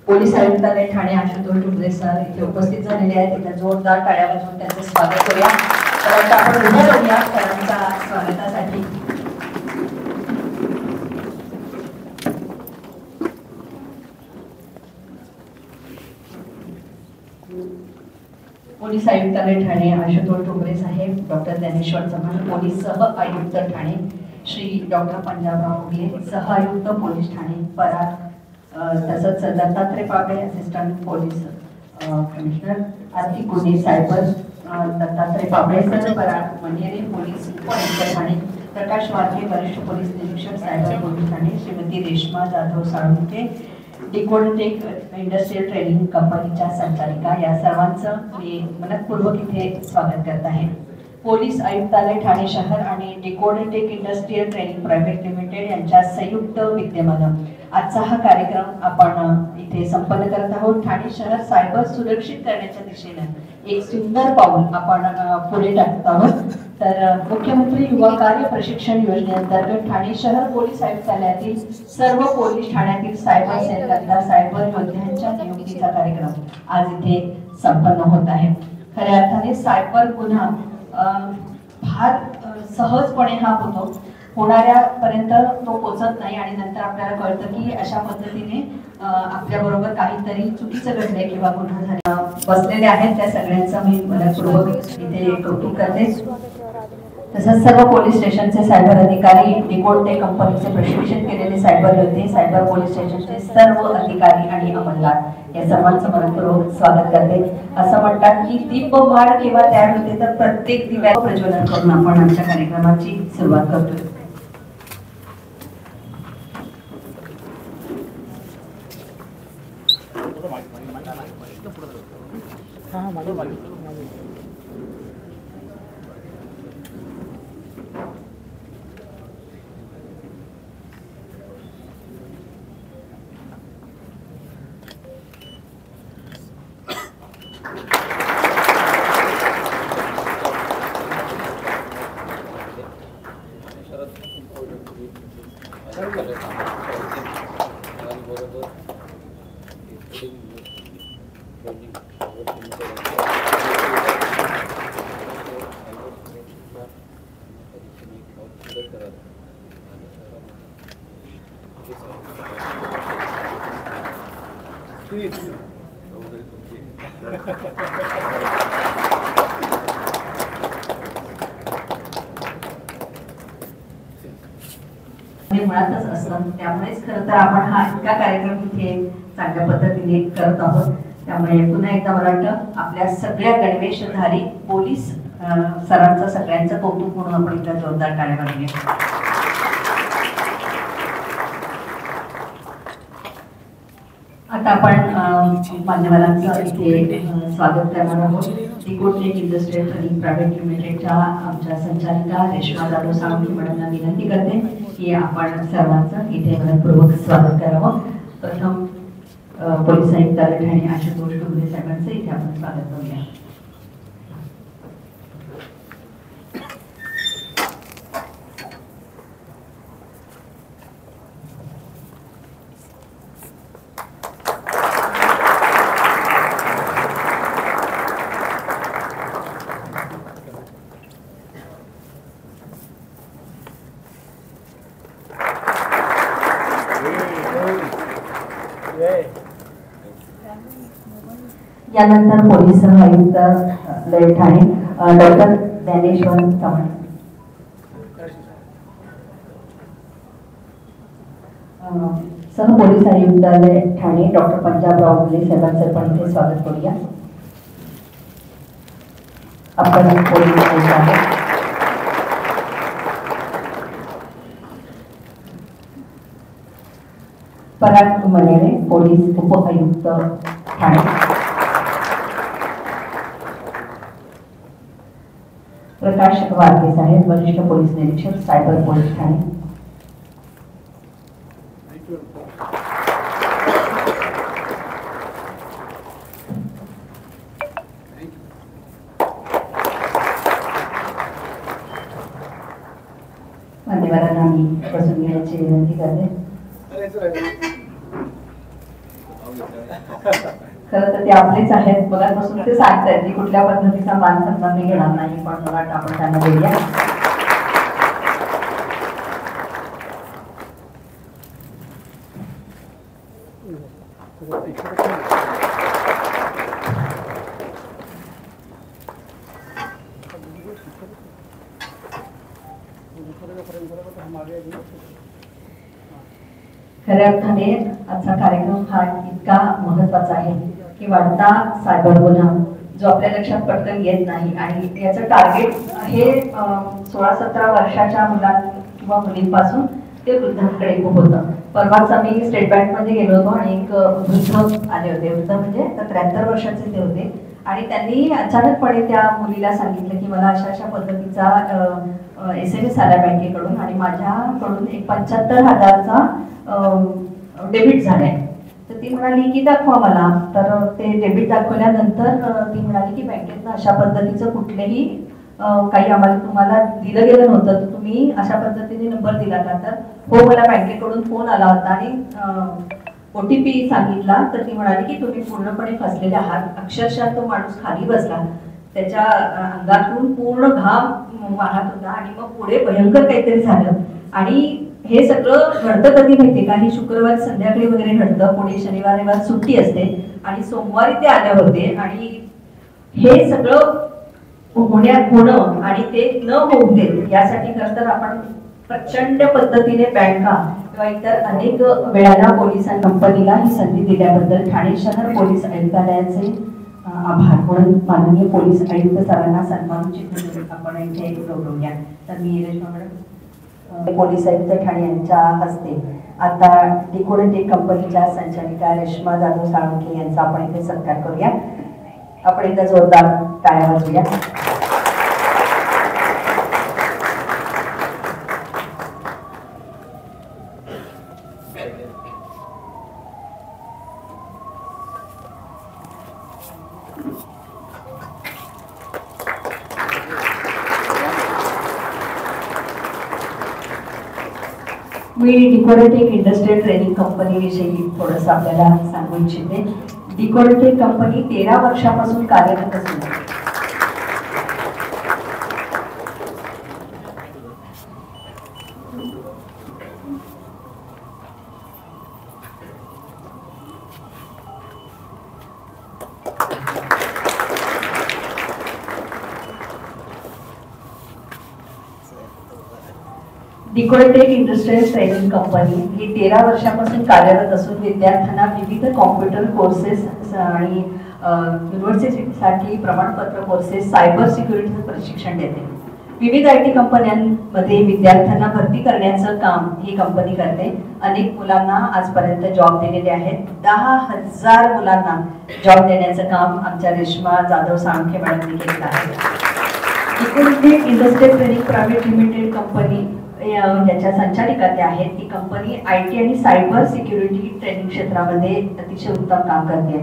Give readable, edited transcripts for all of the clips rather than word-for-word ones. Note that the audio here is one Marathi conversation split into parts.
पोलीस आयुक्तालय ठाणे आशुतोष डुबरे सर इथे उपस्थित झालेले आहेत. इथे जोरदार टाळ्या वाजवून त्यांचं स्वागत करूया. तर आपण उभे राहूया सरांच्या स्वागतासाठी. पोलीस आयुक्तालय ठाणे आशुतोष डुबरे साहेब, डॉक्टर ज्ञानेश्वर चव्हाण पोलीस सह आयुक्त ठाणे, श्री डॉक्टर पंजाबराव उगले सह आयुक्त पोलीस ठाणे पराग, तसंच Dattatray Pabale assistant police commissioner, आर्थिक गुन्हे cyber Dattatray Pabale sir, Parag Manere police उपआयुक्त ठाणे, प्रकाश वाघे वरिष्ठ पोलीस निरीक्षक cyber police Thane, Shrimati Reshma Jadhav Salunke Decodetech industrial training कंपनीच्या संचालिका, या सर्वांचं मी मनपूर्वक इथे स्वागत करत आहे. पोलीस आयुक्तालय ठाणे शहर आणि डिकोडटेक इंडस्ट्रियल ट्रेनिंग प्रायव्हेट लिमिटेड यांच्या संयुक्त विद्यमानं आजचा हा कार्यक्रम आपण इथे संपन्न करत आहोत. ठाणे शहर सायबर सुरक्षित करण्याच्या दिशेनं एक सुंदर पाऊल आपण पुढे टाकत आहोत. तर मुख्यमंत्री युवा कार्य प्रशिक्षण योजनेअंतर्गत ठाणे शहर पोलीस आयुक्तालयातील सर्व पोलीस ठाण्यातील सायबर सेलकरता सायबर योद्ध्यांच्या नियुक्तीचा कार्यक्रम आज इथे संपन्न होत आहे. खऱ्या अर्थाने सायबर गुन्हा फार सहजपणे हा होतो, होणाऱ्यापर्यंत तो पोचत नाही आणि नंतर आपल्याला कळतं की अशा पद्धतीने आपल्या बरोबर काहीतरी चुकीचं घडलंय किंवा गुन्हा झाला. बसलेले आहेत त्या सगळ्यांचं मी मनपूर्वक इथे कौतुक करते. तसंच सर्व पोलीस स्टेशनचे सायबर अधिकारी, डिकोडटेक कंपनीचे प्रशिक्षण केलेले सायबर योद्धे, सायबर पोलीस स्टेशनचे सर्व अधिकारी आणि अंमलदार या सर्वांचं मनपूर्वक स्वागत करते. असं म्हणतात की दीपमाळ केव्हा तयार होते, तर प्रत्येक दिव्याचं प्रज्वलन करून आपण आमच्या कार्यक्रमाची सुरुवात करतोय. मुळातच असतं, त्यामुळेच खरं तर आपण हा इतका कार्यक्रम इथे चांगल्या पद्धतीने करत आहोत. त्यामुळे पुन्हा एकदा मला वाटतं आपल्या सगळ्या गणवेशधारी पोलीस सरांचं सगळ्यांचं कौतुक म्हणून आपण इथं जोरदार टाळ्या वाजवूया. आता आपण मान्यवरांचं इथे स्वागत करणार आहोत. डिकोडटेक इंडस्ट्रियल ट्रेनिंग प्रायव्हेट लिमिटेडच्या आमच्या संचालिका रेश्मा जाधव साळुंके मॅडमना विनंती करते की आपण सर्वांचं इथे मनपूर्वक स्वागत करावं. प्रथम पोलीस आयुक्तालय ठाणे आशुतोष डुबरे साहेबांचं इथे आपण स्वागत करूया. यानंतर पोलीस आयुक्त ठाणे डॉक्टर ज्ञानेश्वर चव्हाण, सह पोलीस आयुक्तालय ठाणे डॉक्टर पंजाबराव उगले साहेबांचं पण इथे स्वागत करूया. आपण पोलीस आयुक्त पराग मनेरे पोलीस उपआयुक्त ठाणे, प्रकाश वाघे साहेब वरिष्ठ पोलीस निरीक्षक सायबर पोलीस ठाणे, मान्यवरांना मी बसून घेण्याची विनंती करते. खरं तर ते आपलेच आहेत, मगापासून ते सांगतायत की कुठल्या पद्धतीचा मान सन्मान मी घेणार नाही, पण मला वाटतं आपण त्यांना देऊया. खऱ्या अर्थाने आजचा कार्यक्रम हा इतका महत्वाचा आहे की वाढता सायबर गुन्हा जो आपल्या लक्षात पटकन येत नाही, आणि याचं टार्गेट हे 16-17 वर्षाच्या मुलां किंवा मुलींपासून ते वृद्धांकडे होतं. परवाच आम्ही स्टेट बँक मध्ये गेलो होतो आणि एक वृद्ध आले होते. वृद्ध म्हणजे 73 वर्षाचे ते होते, आणि त्यांनी अचानकपणे त्या मुलीला सांगितलं की मला अशा अशा पद्धतीचा SMS आला बँकेकडून आणि माझ्याकडून एक 75,000चा डेबिट झालाय. तर ती म्हणाली की दाखवा मला. तर ते डेबिट दाखवल्यानंतर ती म्हणाली की बँकेतनं अशा पद्धतीचं कुठलेही काही आम्हाला तुम्हाला दिलं गेलं नव्हतं, तर तुम्ही अशा पद्धतीने नंबर दिला का? तर हो, मला बँकेकडून फोन आला होता आणि OTP सांगितला. तर ती म्हणाली की तुम्ही पूर्णपणे फसलेले आहात. अक्षरशः तो माणूस खाली बसला, त्याच्या अंगातून पूर्ण घाम वाहत होता, आणि मग पुढे भयंकर काहीतरी झालं. आणि हे सगळं घडतं कधी माहितीये का? हे शुक्रवार संध्याकाळी वगैरे घडतं. पुढे शनिवार रविवार सुट्टी असते, आणि सोमवारी ते आले होते. आणि हे सगळं होणं आणि ते न होऊ दे यासाठी खरं तर आपण प्रचंड पद्धतीने बँका किंवा इतर अनेक वेळाला पोलिसां कंपनीला ही संधी दिल्याबद्दल ठाणे शहर पोलीस आयुक्तालयाचे आभार म्हणून माननीय पोलीस आयुक्त सरांना सन्मानित आपण इथे गौरवूया. तर मी रेश्मा मॅडम, पोलीस आयुक्त ठाणे यांच्या हस्ते आता डिकोडेटेक कंपनीच्या संचालिका रेश्मा जाधव साळुंखे यांचा आपण इथे सत्कार करूया. आपण एकदा जोरदार टाळ्या वाजवूया. मी डिकोडेटेक इंडस्ट्रियल ट्रेनिंग कंपनी विषयी थोडंसं आपल्याला सांगू इच्छिते. डिकोडेटेक कंपनी 13 वर्षापासून कार्यरत असून डिकोडेटेक इंडस्ट्रियल ट्रेनिंग कंपनी ही 13 वर्षापासून कार्यरत असून विद्यार्थ्यांना विविध कॉम्प्युटर कोर्सेस आणि युनिव्हर्सिटीसाठी प्रमाणपत्र कोर्सेस, सायबर सिक्युरिटीचं प्रशिक्षण देते. विविध IT कंपन्यांमध्ये विद्यार्थ्यांना भरती करण्याचं काम ही कंपनी करते. अनेक मुलांना आजपर्यंत जॉब दिलेले आहेत. 10,000 मुलांना जॉब देण्याचं काम आमच्या रेश्मा जाधव साळुंखे मॅडमने केलेलं आहे. Decodetech industrial training private limited company ज्याच्या संचालिका त्या आहेत, ती कंपनी IT आणि सायबर सिक्युरिटी ट्रेनिंग क्षेत्रामध्ये अतिशय उत्तम काम करते.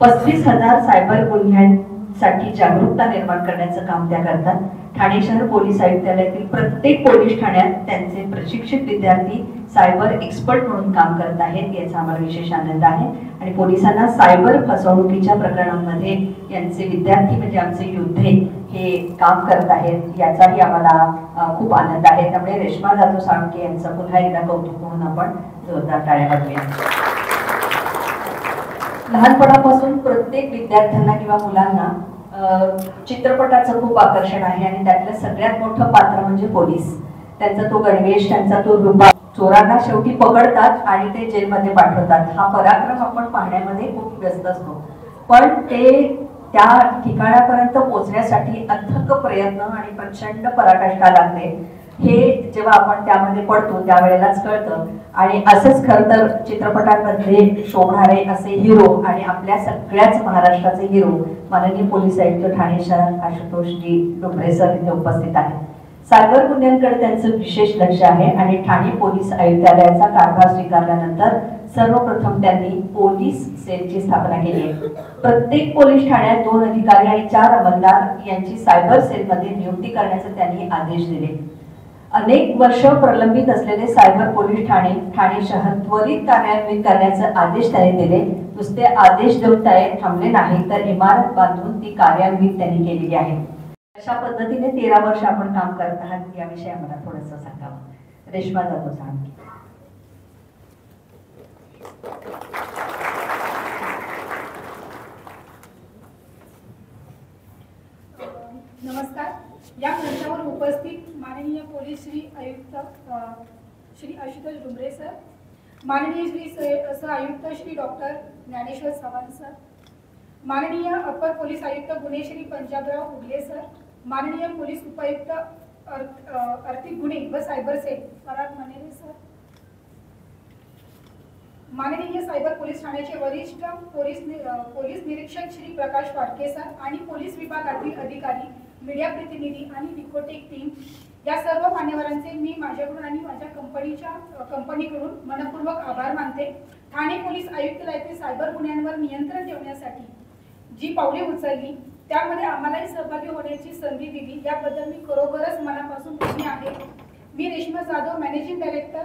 35,000 सायबर गुन्ह्यांसाठी जागरूकता निर्माण करण्याचं काम त्या करतात. ठाणे शहर पोलीस आयुक्तालयातील प्रत्येक पोलीस ठाण्यात त्यांचे प्रशिक्षित विद्यार्थी सायबर एक्सपर्ट म्हणून काम करत आहेत, याचा आम्हाला विशेष आनंद आहे. आणि पोलिसांना सायबर फसवणुकीच्या प्रकरणांमध्ये यांचे विद्यार्थी म्हणजे आमचे योद्धे हे काम करत आहेत, याचाही आम्हाला खूप आनंद आहे. त्यामुळे रेश्मा जाधव साळुंखे यांचं पुन्हा एकदा कौतुक म्हणून आपण जोरदार टाळ्या वाजवूया. लहानपणापासून प्रत्येक विद्यार्थ्यांना किंवा मुलांना चित्रपटाचं खूप आकर्षण आहे, आणि त्यातलं सगळ्यात मोठं पात्र म्हणजे पोलीस. त्यांचा तो गणवेश, त्यांचा तो रूपा, चोरांना शेवटी पकडतात आणि ते जेलमध्ये पाठवतात. हा पराक्रम आपण पाहण्यामध्ये खूप व्यस्त असतो, पण ते त्या ठिकाणापर्यंत पोहोचण्यासाठी अथक प्रयत्न आणि प्रचंड पराकाष्ठा लागते. हे जेव्हा आपण त्यामध्ये पडतो त्यावेळेलाच कळतं. आणि असंच खरं तर चित्रपटांमध्ये शोभणारे असे हिरो आणि आपल्या सगळ्याच महाराष्ट्राचे हिरो माननीय पोलीस आयुक्त ठाणे शहर आशुतोष जी डोंगरे सर इथे उपस्थित आहेत. सायबर गुन्ह्यांकडे त्यांचं विशेष लक्ष आहे, आणि ठाणे पोलीस आयुक्तालयाचा कारभार स्वीकारल्यानंतर सर्वप्रथम त्यांनी पोलीस सेलची स्थापना केली आहे. प्रत्येक पोलीस ठाण्यात 2 अधिकारी आणि 4 अंमलदार यांची सायबर सेलमध्ये नियुक्ती करण्याचे त्यांनी आदेश दिले. अनेक वर्ष प्रलंबित असलेले सायबर पोलीस ठाणे शहर त्वरित कार्यान्वित करण्याचे आदेश त्यांनी दिले। नुसते आदेश देऊन थांबले नाही तर इमारत बांधून ती कार्यान्वित त्यांनी केलेली आहे। अशा पद्धतीने 13 वर्ष आपण काम करत आहात, याविषयी आम्हाला थोडंसं सांगावं। रेश्मा जाधव साहेब। नमस्कार। या मंचावर उपस्थित माननीय पोलीस श्री आयुक्त श्री आशुतोष डुमरे सर, माननीय श्री सह आयुक्त श्री डॉक्टर ज्ञानेश्वर चव्हाण सर, माननीय अपर पोलीस आयुक्त गुन्हे श्री पंजाबराव उगले सर, माननीय पोलीस उपायुक्त आर्थिक गुन्हे व सायबर सेल पराग मनेरे सर, माननीय सायबर पोलीस ठाण्याचे वरिष्ठ पोलीस निरीक्षक श्री प्रकाश वाडके सर आणि पोलीस विभागातील अधिकारी, मीडिया प्रतिनिधी आणि डिकोटेक टीम, या सर्व मान्यवरांचे मी माझ्याकडून आणि माझ्या कंपनीकडून मनपूर्वक आभार मानते। ठाणे पोलीस आयुक्तालयातील सायबर गुन्ह्यांवर नियंत्रण ठेवण्यासाठी जी पावले उचलली त्यामध्ये आम्हालाही सहभागी होण्याची संधी दिली, याबद्दल मी खरोखरच मनापासून ऋणी आहे। मी रेश्मा जाधव, मॅनेजिंग डायरेक्टर।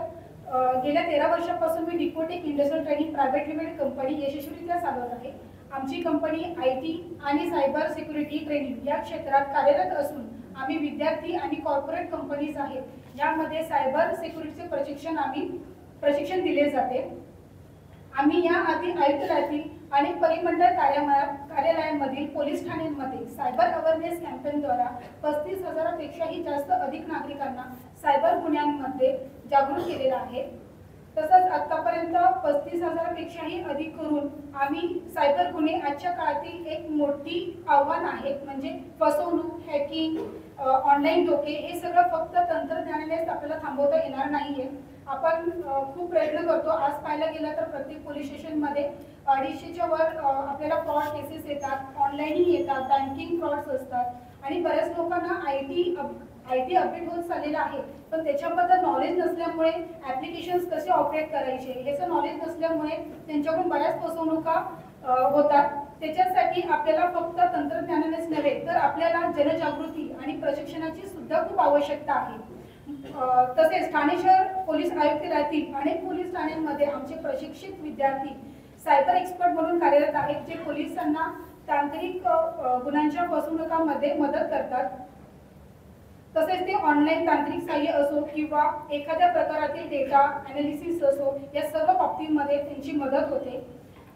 गेल्या 13 वर्षांपासून मी Decodetech industrial training private limited company यशस्वीरित्या चालवत आहे। आमची कंपनी IT आणि सायबर सिक्युरिटी ट्रेनिंग या क्षेत्रात कार्यरत असून आम्ही विद्यार्थी आणि कॉर्पोरेट कंपनीज आहेत, यामध्ये सायबर सिक्युरिटीचे प्रशिक्षण दिले जाते। आम्ही या आधी आयुक्तालयातील अनेक परिमंडळ कार्यालयांमधील पोलीस ठाण्यांमध्ये सायबर अवेअरनेस कॅम्पेनद्वारा 35,000पेक्षाही जास्त अधिक नागरिकांना सायबर गुन्ह्यांमध्ये जागरूक केलेला आहे। तसंच आतापर्यंत 35,000पेक्षाही अधिक करून आम्ही सायबर गुन्हे आजच्या काळातील एक मोठी आव्हान आहे, म्हणजे फसवणूक, हॅकिंग, ऑनलाईन धोके, हे सगळं फक्त तंत्रज्ञानानेच आपल्याला थांबवता येणार नाहीये। आपण खूप प्रयत्न करतो। आज पाहायला गेलं तर प्रत्येक पोलीस स्टेशनमध्ये 250च्या वर आपल्याला फ्रॉड केसेस येतात, ऑनलाईनही येतात, बँकिंग फ्रॉड्स असतात आणि बऱ्याच लोकांना IT अपडेट होत चाललेला आहे, पण त्याच्याबद्दल नॉलेज नसल्यामुळे ॲप्लिकेशन्स कसे ऑपरेट करायचे याचं नॉलेज नसल्यामुळे त्यांच्याकडून बऱ्याच फसवणुका होतात। त्याच्यासाठी आपल्याला फक्त तंत्रज्ञानानेच नव्हे तर आपल्याला जनजागृती आणि प्रशिक्षणाची सुद्धा खूप आवश्यकता आहे। तसेच ठाणे शहर पोलीस आयुक्तालयातील अनेक पोलीस ठाण्यांमध्ये आमचे प्रशिक्षित विद्यार्थी सायबर एक्सपर्ट म्हणून कार्यरत आहेत, जे पोलिसांना तांत्रिक गुन्ह्यांच्या फसवणुकांमध्ये मदत करतात। तसेच ते ऑनलाईन तांत्रिक सहाय्य असो किंवा एखाद्या प्रकारातील डेटा ॲनालिसिस असो, या सर्व बाबतींमध्ये त्यांची मदत होते।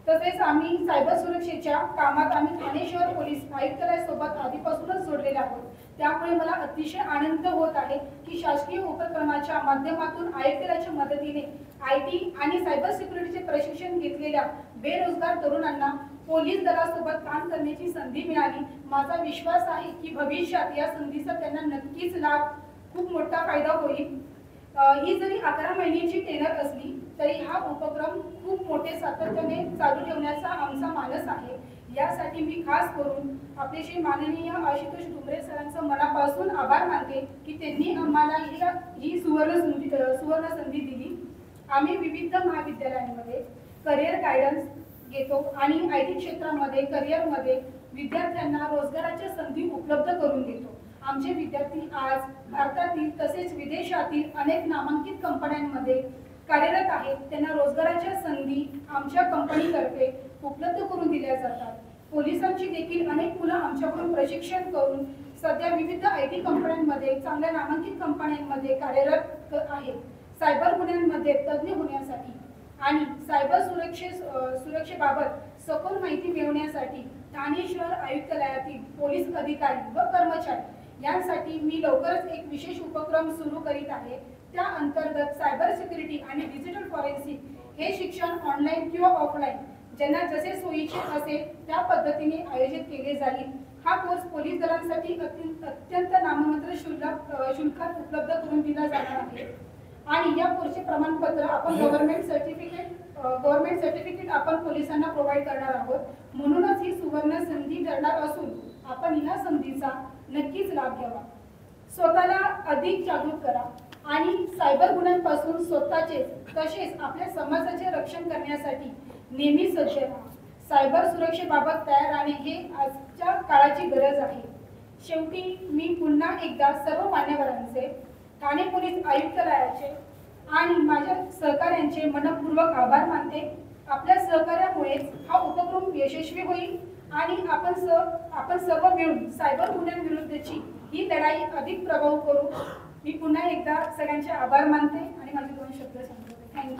तसेच आम्ही सायबर सुरक्षेच्या कामात आम्ही ठाणे शहर पोलीस आयुक्तालयासोबत आधीपासूनच जोडलेले आहोत। त्यामुळे मला अतिशय आनंद होत आहे की शासकीय उपक्रमाच्या माध्यमातून आयुक्तालयाच्या मदतीने IT आणि सायबर सिक्युरिटीचे प्रशिक्षण घेतलेल्या बेरोजगार तरुणांना पोलीस दलासोबत काम करण्याची संधी मिळाली। माझा विश्वास आहे की भविष्यात या संधीचा त्यांना नक्कीच लाभ, खूप मोठा फायदा होईल। ही जरी 11 महिन्याची टेनर असली तरी हा उपक्रम खूप मोठे सातत्याने चालू ठेवण्याचा आमचा मानस आहे। यासाठी मी खास करून आपले श्री माननीय आशुतोष डुमरे सरांचं मनापासून आभार मानते की त्यांनी आम्हाला ही सुवर्ण संधी दिली। आम्ही विविध महाविद्यालयांमध्ये करिअर गायडन्स घेतो आणि IT क्षेत्रामध्ये करिअरमध्ये विद्यार्थ्यांना रोजगाराच्या संधी उपलब्ध करून देतो। आमचे विद्यार्थी आज भारतातील तसेच विदेशातील अनेक नामांकित कंपन्यांमध्ये कार्यरत आहेत। त्यांना रोजगाराच्या संधी आमच्या कंपनीतर्फे उपलब्ध करून दिल्या जातात। पोलिसांची देखील अनेक मुलं आमच्याकडून प्रशिक्षण करून सध्या विविध IT कंपन्यांमध्ये, चांगल्या नामांकित कंपन्यांमध्ये कार्यरत आहेत। सायबर गुन्ह्यांमध्ये तज्ज्ञ होण्यासाठी आणि सायबर सुरक्षेबाबत सखोल माहिती मिळवण्यासाठी ठाणे शहर आयुक्तालयातील पोलीस अधिकारी व कर्मचारी यांसाठी मी लवकरच एक विशेष उपक्रम सुरू करीत आहे। त्या अंतर्गत सायबर सिक्युरिटी आणि डिजिटल फॉरेन्सिक हे शिक्षण ऑनलाईन किंवा ऑफलाईन ज्यांना जसे सोयीचे असेल त्या पद्धतीने आयोजित केले जाईल। हा कोर्स पोलीस दलांसाठी अत्यंत नाममात्र शुल्कात उपलब्ध करून दिला जाणार आहे आणि या कोर्सचे प्रमाणपत्र आपण गव्हर्नमेंट सर्टिफिकेट आपण पोलिसांना प्रोव्हाइड करणार आहोत। म्हणूनच ही सुवर्ण संधी ठरणार असून आपण या संधीचा नक्कीच लाभ घ्यावा। स्वतःला अधिक जागरूक करा आणि सायबर गुन्ह्यांपासून स्वतःचे तसेच आपल्या समाजाचे रक्षण करण्यासाठी नेहमी सज्ज राहा। सायबर सुरक्षेबाबत तयार राहणे हे आजच्या काळाची गरज आहे। शेवटी मी पुन्हा एकदा सर्व मान्यवरांचे ठाणे पोलीस आयुक्तालयाचे आणि माझ्या सहकाऱ्यांचे मनपूर्वक आभार मानते. आपल्या सहकार्यामुळेच हा उपक्रम यशस्वी होईल आणि आपण सर्व मिळून सायबर गुन्ह्यांविरुद्धची ही लढाई अधिक प्रभावी करू. मी पुन्हा एकदा सगळ्यांचे आभार मानते आणि माझे 2 शब्द सांगते. थँक्यू.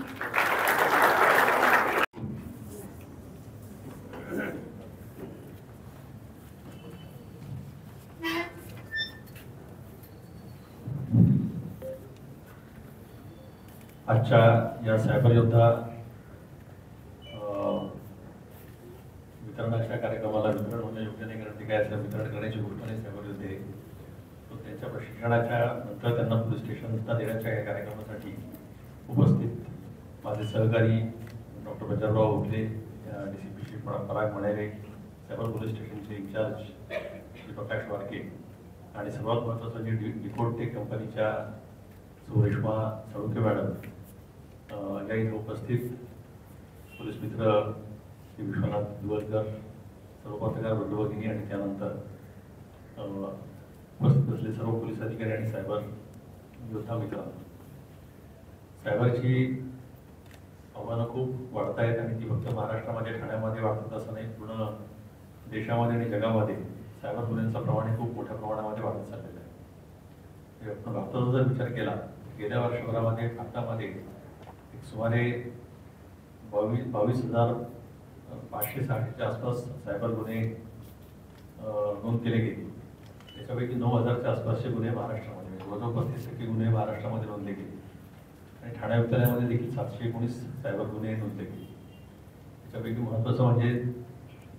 आजच्या या सायबर योद्धा वितरणाच्या कार्यक्रमाला वितरण होणे योग्य नाही, कारण ते काय असं वितरण करण्याची गोष्ट नाही. सायबर योद्धे तो त्यांच्या प्रशिक्षणाच्या नंतर त्यांना पोलीस स्टेशनला देण्याच्या या कार्यक्रमासाठी उपस्थित माझे सहकारी डॉक्टर पंजाबराव हुगले, DCP श्री पराग मणेरे, सायबर पोलीस स्टेशनचे इंचार्ज श्री प्रकाश वारके आणि सर्वात महत्त्वाचं म्हणजे डिकोटेक कंपनीच्या रेश्मा साळुंखे मॅडम, या इथे उपस्थित पोलीस मित्र श्री विश्वनाथ दुवलकर, सर्व पत्रकार बंधू-भगिनी आणि त्यानंतर उपस्थित असलेले सर्व पोलीस अधिकारी आणि सायबर योद्धा मित्रांनो. सायबरची आव्हानं खूप वाढत आहेत आणि ती फक्त महाराष्ट्रामध्ये ठाण्यामध्ये वाढतात असं नाही, पूर्ण देशामध्ये आणि जगामध्ये सायबर गुन्ह्यांचं प्रमाण हे खूप मोठ्या प्रमाणामध्ये वाढत चाललेलं आहे. आपण भारताचा जर विचार केला, गेल्या वर्षभरामध्ये भारतामध्ये सुमारे 22,560च्या आसपास सायबर गुन्हे नोंद केले गेले. त्याच्यापैकी 9,000च्या आसपासचे गुन्हे महाराष्ट्रामध्ये, जवळजवळ 35% गुन्हे महाराष्ट्रामध्ये नोंदले गेले आणि ठाणे आयुक्तालयामध्ये देखील 719 सायबर गुन्हे नोंदले गेले. त्याच्यापैकी महत्त्वाचं म्हणजे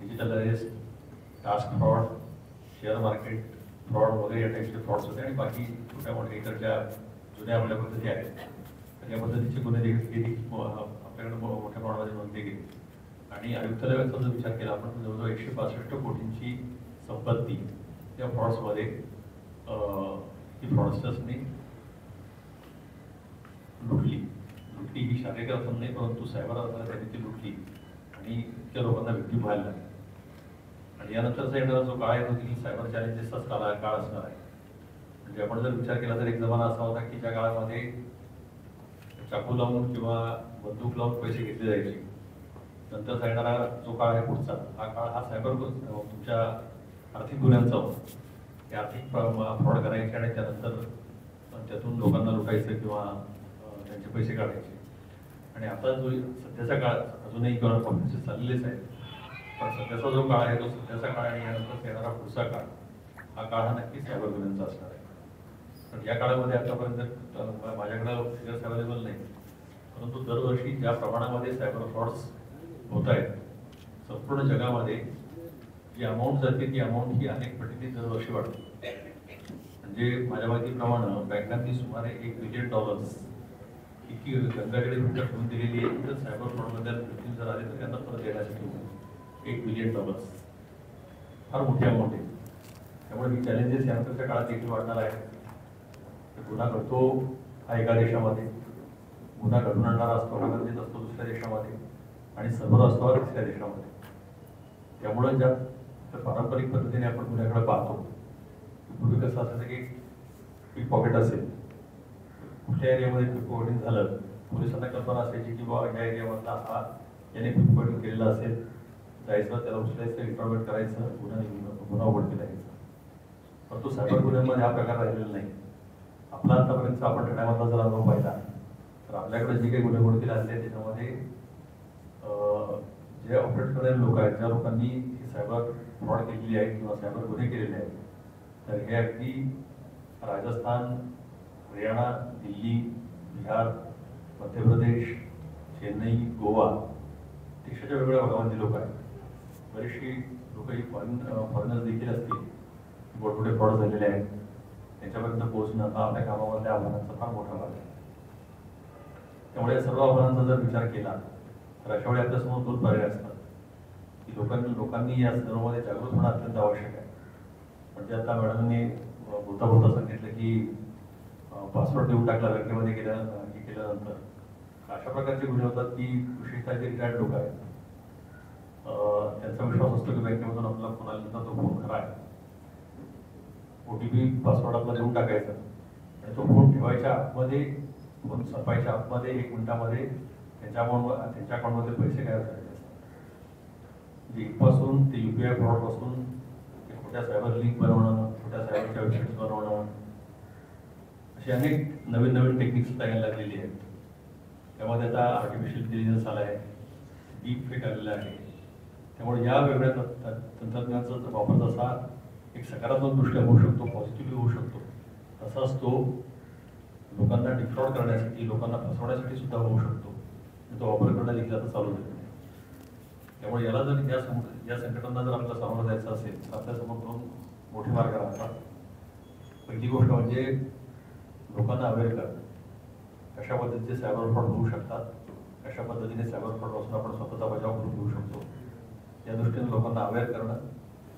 digital arrest, task fraud, share market fraud वगैरे या टाईपचे फ्रॉड्स होते आणि बाकी छोट्या मोठ्या इतर ज्या जुन्या आपल्या पद्धती आहेत तर या पद्धतीचे गुन्हे देखील आपल्याकडे मोठ्या प्रमाणामध्ये नोंदले गेले. आणि आयुक्तालयाचा जर विचार केला आपण, जवळजवळ 165 कोटींची संपत्ती या फ्रॉड्समध्ये ही फ्रॉडस्टर्सनी लुटली. ही शारीरिक अर्थान नाही, परंतु सायबर अर्थाने त्यांनी ती लुटली आणि इतक्या लोकांना विक्टीम व्हायला लागली. आणि यानंतरचा येणारा जो काळ आहे तो देखील सायबर चॅलेंजेसचाच काळ असणार आहे. म्हणजे आपण जर विचार केला तर एक जमाना असा होता की ज्या काळामध्ये चाकू लावून किंवा बंदूक लावून पैसे घेतले जायचे. नंतरचा येणारा जो काळ आहे पुढचा हा काळ हा सायबर तुमच्या आर्थिक गुन्ह्यांचा होता. ते आर्थिक फ्रॉड करायचे आणि त्यानंतर त्यातून लोकांना लुटायचं किंवा त्यांचे पैसे काढायचे. आणि आता जो सध्याचा काळ अजूनही किंवा कॉम्प्युटर चाललेलेच आहे, पण सध्याचा जो काळ आहे तो सध्याचा काळ आणि यानंतर येणारा पुढचा काळ हा काळ हा नक्कीच सायबर गुन्ह्यांचा असणार आहे. पण या काळामध्ये आतापर्यंत माझ्याकडं फिगर्स अवेलेबल नाही, परंतु दरवर्षी ज्या प्रमाणामध्ये सायबर फ्रॉड्स होत आहेत संपूर्ण जगामध्ये जी अमाऊंट जाते ती अमाऊंट ही अनेक पटीने दरवर्षी वाढते. म्हणजे माझ्या माहितीप्रमाणे बँकांनी सुमारे $1 बिलियन इतकी गंगाकडे ठेवून दिलेली आहे. तर सायबर फ्रॉडबद्दल व्यक्ती जर आले तर त्यांना परत देण्यासाठी $1 बिलियन फार मोठी अमाऊंट आहे. त्यामुळे ही चॅलेंजेस यानंतरच्या काळात देखील वाढणार आहे. गुन्हा घडतो हा एका देशामध्ये, गुन्हा घडून आणणारा असतो हा गरजेचा असतो दुसऱ्या देशामध्ये आणि सर्व्हर असतो हा तिसऱ्या देशामध्ये. त्यामुळे ज्या पारंपरिक पद्धतीने आपण गुन्ह्याकडे पाहतो, पूर्वी कसं असायचं की पिक पॉकेट असेल, कुठल्या एरियामध्ये पिक पॉकेटिंग झालं पोलिसांना कल्पना असायची की बाबा या एरियामधला हा याने पिक पॉकेटिंग केलेलं असेल, जायचं त्याला उचलायचं, इंटरव्हेट करायचं, गुन्हा उघडकीला यायचा. परंतु सायबर गुन्ह्यांमध्ये हा प्रकार राहिलेला नाही. आपला आतापर्यंत आपण ठाण्यामधला जर अनुभव पाहिला तर आपल्याकडे जे काही गुन्हे उघडकीला आले त्याच्यामध्ये जे ऑपरेट करणारे लोक आहेत, ज्या लोकांनी सायबर फ्रॉड केलेली आहे किंवा सायबर गुन्हे केलेले आहेत, तर हे अगदी राजस्थान, हरियाणा, दिल्ली, बिहार, मध्य प्रदेश, चेन्नई, गोवा देशाच्या वेगवेगळ्या भागामधली लोक आहेत. बरीचशी लोक ही फॉरेनर्स देखील असतील, मोठमोठे फ्रॉड झालेले आहेत. त्यांच्यापर्यंत पोहोचणं हा आपल्या कामामधल्या आव्हानांचा फार मोठा भाग आहे. त्यामुळे या सर्व आव्हानांचा जर विचार केला तर अशा वेळी आपल्यासमोर 2 पर्याय असतात की लोकांनी या सर्वमध्ये जागृत होणं अत्यंत आवश्यक आहे. म्हणजे आता मॅडमने बोलता सांगितलं की पासवर्ड देऊन टाकला बँकेमध्ये केल्यानंतर अशा प्रकारचे गुन्हे होतात की विशेषतः जे रिटायर्ड लोक आहेत त्यांचा विश्वास असतो की बँकेमधून आपला फोन आल्यानंतर तो फोन खरा आहे. OTP पासवर्ड आपला देऊन टाकायचा आणि तो फोन ठेवायच्या आतमध्ये, फोन संपायच्या आतमध्ये 1 मिनिटामध्ये त्यांच्या अकाउंटमध्ये पैसे गायब झालेले असतात. म्हणजे इथपासून ते UPI फ्रॉडपासून ते खोट्या सायबर लिंक बनवणं, खोट्या सायबरच्या वेबसाईट्स बनवणं, अशी अनेक नवीन नवीन टेक्निक्स तयार लागलेली आहेत. त्यामध्ये आता आर्टिफिशियल इंटेलिजन्स आला आहे, डीप फेक आलेला आहे. त्यामुळे या वेगळ्या तंत्रज्ञानाचा वापर जसा एक सकारात्मक दृष्ट्या होऊ शकतो, पॉझिटिव्हली होऊ शकतो, तसाच तो लोकांना डिफ्रॉड करण्यासाठी, लोकांना फसवण्यासाठी सुद्धा होऊ शकतो. तो वापर करणं देखील आता चालू झालेला आहे. त्यामुळे याला जर या संकटांना जर आपल्याला सामोरं जायचं असेल तर आपल्यासमोर 2 मोठे मार्ग राहतात. पहिली गोष्ट म्हणजे लोकांना अवेअर करणं, कशा पद्धतीचे सायबर फ्रॉड होऊ शकतात, कशा पद्धतीने सायबर फ्रॉडपासून आपण स्वतःचा बचाव करून घेऊ शकतो, या दृष्टीने लोकांना अवेअर करणं.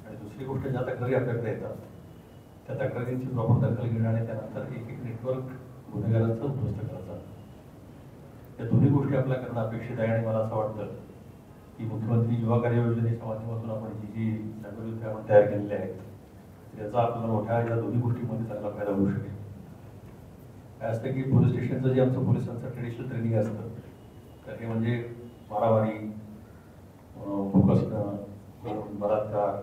आणि दुसरी गोष्ट, ज्या तक्रारी आपल्याकडे येतात त्या तक्रारींची प्रॉपर दखल घेणं आणि त्यानंतर एक नेटवर्क गुन्हेगारांचं उद्ध्वस्त करायचं. या दोन्ही गोष्टी आपल्याला करणं अपेक्षित आहे. आणि मला असं वाटतं की मुख्यमंत्री युवा कार्य योजनेच्या माध्यमातून आपण जी सायबर युद्ध आपण तयार केलेले आहेत याचा आपल्याला मोठ्या या दोन्ही गोष्टींमध्ये चांगला फायदा होऊ शकेल. काय असतं की पोलीस स्टेशनचं जे आमचं पोलिसांचं ट्रेडिशनल ट्रेनिंग असतं तर हे म्हणजे मारामारी, फोकस, बलात्कार,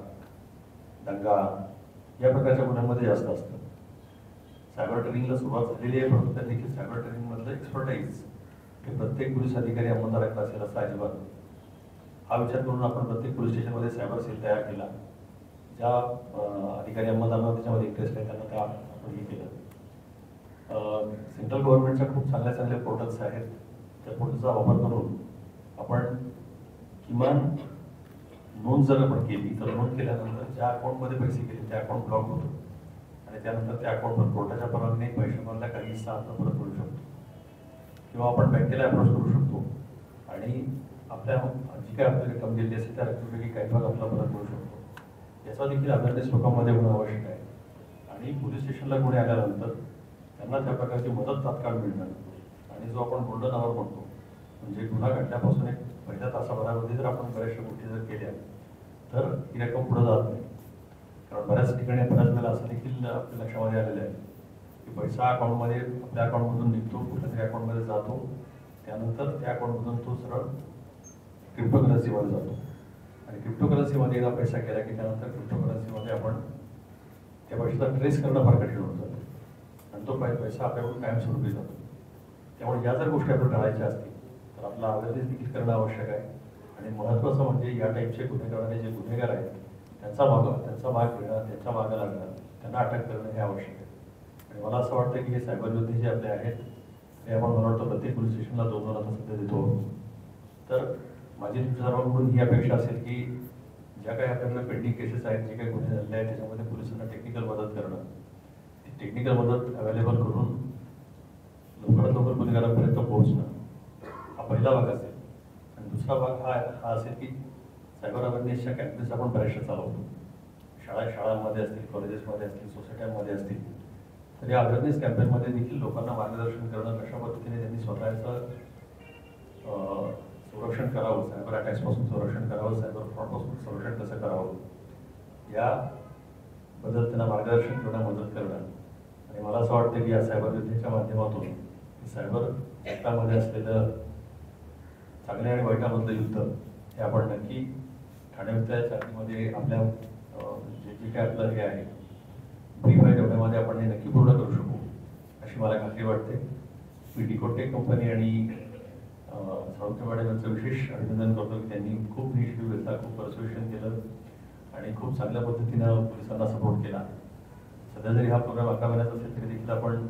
दंगा या प्रकारच्या गुन्ह्यांमध्ये जास्त असतं. सायबर ट्रेनिंगला सुरुवात झालेली आहे, परंतु त्या देखील सायबर ट्रेनिंगमधलं एक्सपर्टाईज हे प्रत्येक पोलीस अधिकारी अंमलदाराकडे असेल असं अजिबात. हा विचार करून आपण प्रत्येक पोलीस स्टेशनमध्ये सायबर सेल तयार केला. ज्या अधिकारी अंमलदारांना त्याच्यामध्ये इंटरेस्ट आहे त्यांना त्या आपण हे केलं. सेंट्रल गव्हर्नमेंटच्या खूप चांगल्या पोर्टल्स आहेत. त्या पोर्टलचा वापर करून आपण किमान नोंद जर आपण केली तर नोंद केल्यानंतर ज्या अकाउंटमध्ये पैसे गेले त्या अकाउंट ब्लॉक होतो आणि त्यानंतर त्या अकाउंटवर कोर्टाच्या परवानगीने पैसे भरल्या काही हिस्सा आपण परत करू शकतो. किंवा आपण बँकेला अप्रोच करू शकतो आणि आपल्या जी काय आपल्याला रक्कम दिलेली असेल त्या रक्कमेपैकी काही भाग आपला परत करू शकतो. याचा देखील अवेअरनेस लोकांमध्ये होणं आवश्यक आहे. आणि पोलीस स्टेशनला कोणी आल्यानंतर त्यांना त्या प्रकारची मदत तात्काळ मिळणं आणि जो आपण गोल्डन आवर म्हणतो म्हणजे गुन्हा घडल्यापासून एक पहिल्या तासाभरामध्ये जर आपण बऱ्याचशा गोष्टी जर केल्या तर ही रक्कम पुढे जात नाही. कारण बऱ्याच ठिकाणी बऱ्याच वेळेला असं देखील आपल्या लक्षामध्ये आलेलं आहे की पैसा अकाउंटमध्ये आपल्या अकाउंटमधून निघतो, कुठल्या तरी अकाउंटमध्ये जातो, त्यानंतर त्या अकाउंटमधून तो सरळ क्रिप्टोकरन्सीमध्ये जातो. आणि क्रिप्टोकरन्सीमध्ये एकदा पैसा गेला की त्यानंतर क्रिप्टोकरन्सीमध्ये आपण त्या पैशाचा ट्रेस करणं फार कठीण होऊन जातं आणि तो पैसा आपल्याकडून कायमस्वरूपी जातो. त्यामुळे या जर गोष्टी आपल्याला टाळायच्या असतील तर आपला अवेअरनेस देखील करणं आवश्यक आहे. आणि महत्त्वाचं म्हणजे या टाईपचे गुन्हे करणारे जे गुन्हेगार आहेत त्यांचा भाग घेणं, त्यांच्या मागं लागणं, त्यांना अटक करणं हे आवश्यक आहे. आणि मला असं वाटतं की हे सायबर योद्धे जे आपले आहेत ते आपण मला वाटतं प्रत्येक पोलीस स्टेशनला 2-2 आता सध्या देतो. तर माझी तुमच्या सर्वांकडून ही अपेक्षा असेल की ज्या काही आपल्याकडे पेंडिंग केसेस आहेत, जे काही गुन्हे झाले आहेत त्याच्यामध्ये पोलिसांना टेक्निकल मदत करणं, ती टेक्निकल मदत अवेलेबल करून लवकरात लवकर गुन्हेगारांपर्यंत पोहोचणं हा पहिला भाग असेल. आणि दुसरा भाग हा असेल की सायबर अवेअरनेसच्या कॅम्पेन्स आपण बऱ्याचशा चालवतो. शाळांमध्ये असतील, कॉलेजेसमध्ये असतील, सोसायट्यांमध्ये असतील. तर या अवेअरनेस कॅम्पेनमध्ये देखील लोकांना मार्गदर्शन करणं, कशा पद्धतीने त्यांनी स्वतःचं संरक्षण करावं, सायबर अटॅक्सपासून संरक्षण करावं, सायबर फ्रॉडपासून संरक्षण कसं करावं याबद्दल त्यांना मार्गदर्शन करणं, मदत करणं. आणि मला असं वाटतं की या सायबर युद्धाच्या माध्यमातून सायबर जगतामध्ये असलेलं चांगल्या आणि वाईटामधलं युद्ध हे आपण नक्की ठाणे विद्याच्या चाचणीमध्ये आपल्या जे काय आपलं हे आहे ब्रीफ आहे तेवढ्यामध्ये आपण हे नक्की पूर्ण करू शकू अशी मला खात्री वाटते. मी डिकोटेक कंपनी आणि साळुंखे मॅडम यांचं विशेष अभिनंदन करतो की त्यांनी खूप इनिशिएटिव्ह घेतला, खूप परस्युएशन केलं आणि खूप चांगल्या पद्धतीनं पोलिसांना सपोर्ट केला. सध्या जरी हा प्रोग्राम 11 महिन्याचा असेल तरी देखील आपण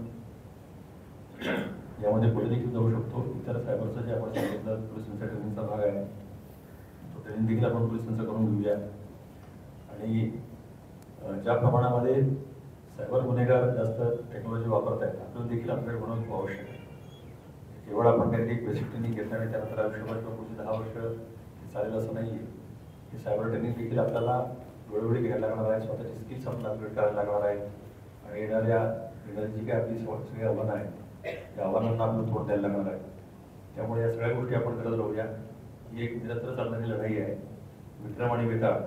यामध्ये पुढे देखील जाऊ शकतो. इतर सायबरचं जे आपण सांगितलं पोलिसांच्या ट्रेनिंगचा भाग आहे तो ट्रेनिंग देखील आपण पोलिसांचं करून घेऊया. आणि ज्या प्रमाणामध्ये सायबर गुन्हेगार जास्त टेक्नॉलॉजी वापरत आहेत आपल्याला देखील अपग्रेड होणं खूप आवश्यक आहे. केवळ आपण काहीतरी एक बेसिक ट्रेनिंग घेतलं आणि त्यानंतर आयुष्यभर किंवा पुढची 10 वर्ष चालेल असं नाही आहे. ही सायबर ट्रेनिंग देखील आपल्याला वेळोवेळी घ्यायला लागणार आहे, स्वतःची स्किल्स आपल्याला अपग्रेड करायला लागणार आहे. आणि येणारी जी काही आपली सगळी आव्हानं आहेत त्या आव्हानांना आपल्याला तोंड द्यायला लागणार आहे. त्यामुळे या सगळ्या गोष्टी आपण करत राहूया. ही एक निरंतर चालणारी लढाई आहे. विक्रम आणि वेताळ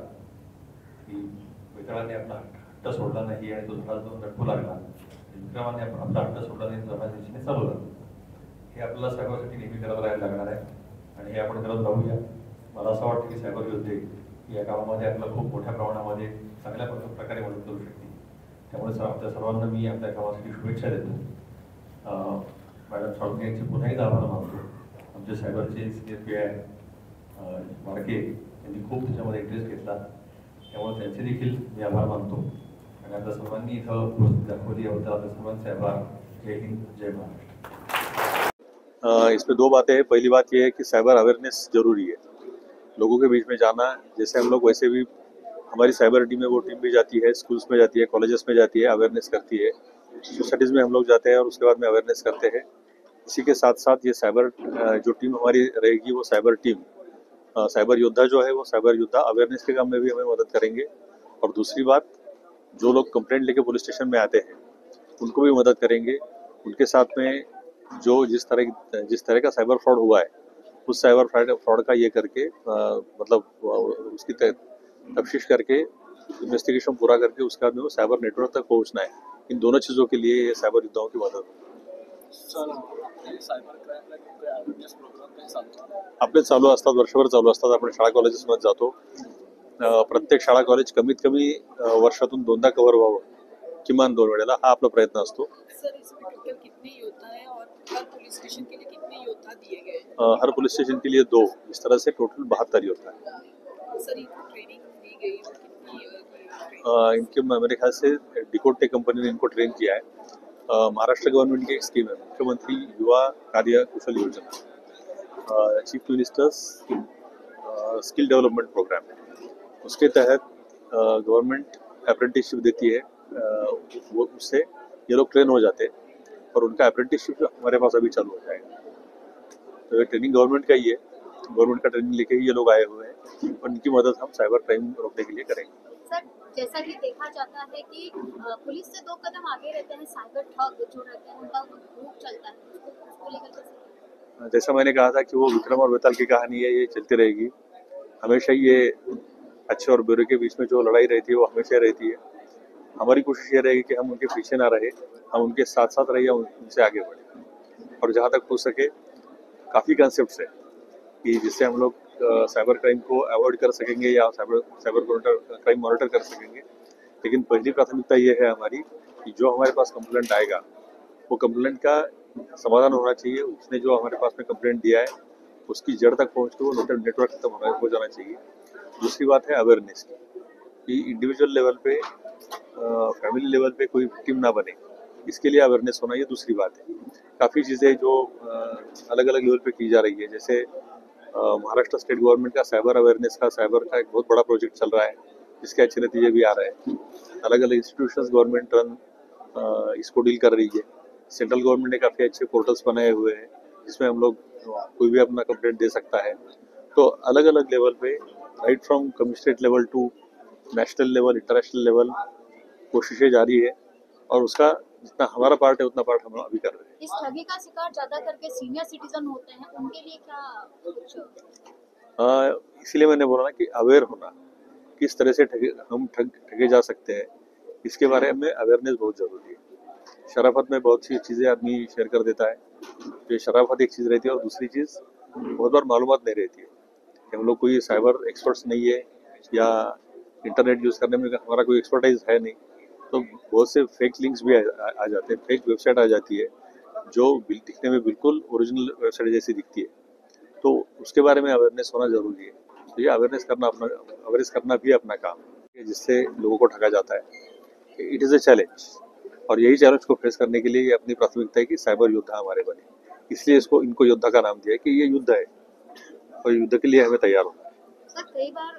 ही वेताळाने आपला हट्ट सोडला नाही आणि तो झाडा जो लटकू लागला विक्रमाने आपला अड्डा सोडला आणि जमाच्या दिशेने चालवला. हे आपल्याला सायबरसाठी नेहमी करत राहायला लागणार आहे आणि हे आपण करत राहूया. मला असं वाटतं की सायबर योद्धे या कामामध्ये आपल्याला खूप मोठ्या प्रमाणामध्ये चांगल्या प्रकारे मदत करू शकतील. त्यामुळे आपल्या सर्वांना मी आपल्या कामासाठी शुभेच्छा देतो. मॅडम साळुंखे यांचे पुन्हा एकदा आभार मानतो. आमचे सायबरचे सिनियर पी आय मार्के यांनी खूप त्याच्यामध्ये इंटरेस्ट घेतला, त्यामुळे त्यांचे देखील मी आभार मानतो. आणि आपल्या सर्वांनी इथं उपस्थित दाखवली याबद्दल आपल्या सर्वांचे आभार. जय हिंद, जय महाराष्ट्र. इसमें दो बातें हैं. पहली बात यह है कि साइबर अवेयरनेस जरूरी है. लोगों के बीच में जाना, जैसे हम लोग वैसे भी हमारी साइबर टीम है, वो टीम भी जाती है, स्कूल्स में जाती है, कॉलेजेस में जाती है, अवेयरनेस करती है, सोसाइटीज़ में हम लोग जाते हैं और उसके बाद में अवेयरनेस करते हैं. इसी के साथ साथ ये साइबर जो टीम हमारी रहेगी वो साइबर टीम, साइबर योद्धा जो है वो साइबर योद्धा अवेयरनेस के काम में भी हमें मदद करेंगे. और दूसरी बात, जो लोग कंप्लेंट लेके पुलिस स्टेशन में आते हैं उनको भी मदद करेंगे. उनके साथ में जो जिस तरह का साइबर फ्रॉड हुआ है उस साइबर फ्रॉड का ये करके मतलब उसकी तफ्तीश करके इन्वेस्टिगेशन पूरा करके उसके बाद में वो साइबर नेटवर्क तक पहुंचना है. इन दोनों चीज़ों के लिए ये साइबर योद्धाओं की मदद आपले चालू असतात, वर्षभर चालू असतात. आपण शाळा कॉलेजेसमध्ये जातो. प्रत्येक शाळा कॉलेज कमीत कमी वर्षातून 2दा कव्हर व्हावं, किमान 2 वेळेला, हा आपला प्रयत्न असतो. सर, इसमें टोटल कितने योद्धा हैं और हर पुलिस स्टेशन के लिए कितने योद्धा दिए गए हैं? हर पुलिस स्टेशन के लिए 2, इस तरह से टोटल 72 योद्धा है. सर, इनको ट्रेनिंग दी गई और कितनी इनके मेरे ख्याल से डिकोटेक कंपनी ने इनको ट्रेन किया है. महाराष्ट्र गवर्नमेंट की एक स्कीम है, मुख्यमंत्री युवा Karya Kushal Yojana, chief minister's skill development programme. उसके तहत गवर्नमेंट अप्रेंटिसशिप देती है. वो उससे ये लोग ट्रेन हो जाते हैं और उनका अप्रेंटिसशिप हमारे पास अभी चालू हो जाएगा. तो ये ट्रेनिंग गवर्नमेंट का ही है. गवर्नमेंट का ट्रेनिंग लेके ही ये लोग आए हुए हैं और इनकी मदद हम साइबर क्राइम रोकने के लिए करेंगे. सर, जैसा कि देखा जाता है कि पुलिस से 2 कदम आगे रहते हैं साइबर ठग जो रहते हैं, उनका ग्रुप चलता है, उसको लेकर कैसे? जैसा मैंने कहा था कि वो विक्रम और बेताल की कहानी है, ये चलती रहेगी. हमेशा ये अच्छे और बुरे के बीच में जो लड़ाई रहती है वो हमेशा रहती है. हमारी कोशिश ये रहेगी कि हम उनके पीछे ना रहे, हम उनके साथ साथ रहिए, उनसे आगे बढ़े. और जहाँ तक हो सके काफ़ी कॉन्सेप्ट्स है कि जिससे हम लोग साइबर क्राइम को अवॉइड कर सकेंगे या साइबर क्राइम मॉनिटर कर सकेंगे. लेकिन पहली प्राथमिकता ये है हमारी कि जो हमारे पास कंप्लेंट आएगा वो कंप्लेंट का समाधान होना चाहिए. उसने जो हमारे पास में कंप्लेंट दिया है उसकी जड़ तक पहुँच के वो नेटवर्क खत्म हो जाना चाहिए. दूसरी बात है अवेयरनेस की, कि इंडिविजुअल लेवल पे फैमिली लेवल पे कोई विक्टिम ना बने, इसके लिए अवेयरनेस होना, ये दूसरी बात है. काफ़ी चीज़ें जो अलग अलग लेवल पे की जा रही है, जैसे महाराष्ट्र स्टेट गवर्नमेंट का साइबर अवेयरनेस का साइबर का एक बहुत बड़ा प्रोजेक्ट चल रहा है, जिसके अच्छे नतीजे भी आ रहे हैं. अलग अलग इंस्टीट्यूशंस गवर्नमेंट रन इसको डील कर रही है. सेंट्रल गवर्नमेंट ने काफ़ी अच्छे पोर्टल्स बनाए हुए हैं जिसमें हम लोग कोई भी अपना कंप्लेंट दे सकता है. तो अलग अलग लेवल पे, right from commissionerate level to national level, international level, कोशिशें जारी है और उसका जितना हमारा पार्ट है उतना पार्ट हम अभी कर रहे हैं. इस ठगी का शिकार ज्यादा करके सीनियर सिटीजन होते हैं, उनके लिए क्या कुछ? इसीलिए मैंने बोला ना कि अवेयर होना, किस तरह से ठगे जा सकते हैं, इसके बारे में अवेयरनेस बहुत ज़रूरी है. शराफत में बहुत सी चीज़ें आदमी शेयर कर देता है. ये शराफत एक चीज़ रहती है और दूसरी चीज़ बहुत बार मालूमात नहीं रहती है. हम लोग कोई साइबर एक्सपर्ट्स नहीं है या इंटरनेट यूज़ करने में हमारा कोई एक्सपर्टाइज है नहीं, तो बहुत से फेक लिंक्स भी आ जाते हैं, फेक वेबसाइट आ जाती है जो दिखने में बिल्कुल ओरिजिनल वेबसाइट जैसी दिखती है. तो उसके बारे में अवेयरनेस होना ज़रूरी है. तो ये अवेयरनेस करना भी अपना काम है, जिससे लोगों को ठगा जाता है. इट इज़ अ चैलेंज और यही चैलेंज को फेस करने के लिए ये अपनी प्राथमिकता है कि साइबर योद्धा हमारे बने. इसलिए इनको योद्धा का नाम दिया है कि ये युद्ध है और युद्ध के लिए हमें तैयार होना है. सर, कई बार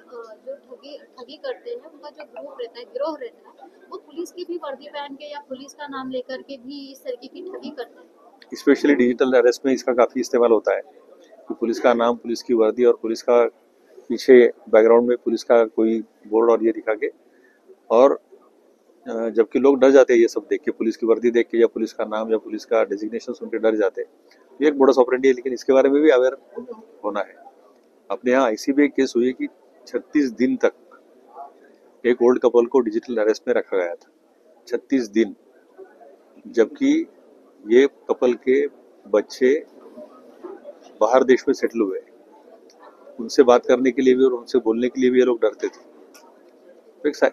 जो ठगी करते हैं उनका जो ग्रुप रहता है, गिरोह रहता है, वो पुलिस की भी वर्दी पहन के या पुलिस का नाम लेकर के भी इस तरीके की ठगी करते हैं. स्पेशली डिजिटल अरेस्ट में इसका काफ़ी इस्तेमाल होता है कि पुलिस का नाम, पुलिस की वर्दी और पुलिस का पीछे बैकग्राउंड में पुलिस का कोई बोर्ड और ये दिखा के, और जबकि लोग डर जाते हैं ये सब देख के, पुलिस की वर्दी देख के या पुलिस का नाम या पुलिस का डेजिग्नेशन सुन के डर जाते हैं. ये एक बड़ा ऑपरेंडी है, लेकिन इसके बारे में भी अवेयर होना है. अपने यहाँ ऐसी भी एक केस हुई है कि 36 दिन तक एक ओल्ड कपल को डिजिटल अरेस्ट में रखा गया था. 36 दिन जबकि ये कपल के बच्चे बाहर देश में सेटल हुए हैं। उनसे बात करने के लिए भी और उनसे बोलने के लिए भी ये लोग डरते थे। तो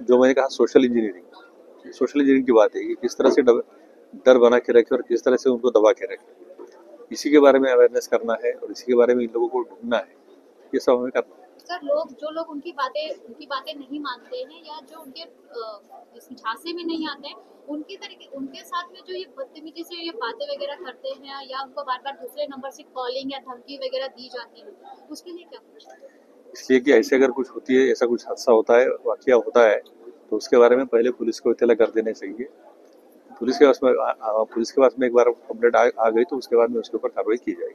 जो मैंने कहा सोशल इंजीनियरिंग की बात है कि किस तरह से डर बना के रखे और किस तरह से उनको दबा के रखे, इसी के बारे में अवेयरनेस करना है और इसी के बारे में इन लोगों को ढूंढना है, ये सब हमें करना है। सर, जो लोग उनकी बातें नहीं मानते हैं या जो उनके झांसे में नहीं आते हैं, उनके साथ में जो ये बदतमीजी से ये बातें वगैरह करते हैं या उनको बार बार दूसरे नंबर से कॉलिंग या धमकी वगैरह दी जाती है, उसके लिए क्या कुछ? इसलिए कि ऐसे अगर कुछ होती है, ऐसा कुछ हादसा होता है, वाकया होता है, तो उसके बारे में पहले पुलिस को इत्तला कर देना चाहिए। पुलिस के पास में एक बार कंप्लेंट आ गई तो उसके बाद में उसके ऊपर कार्रवाई की जाएगी।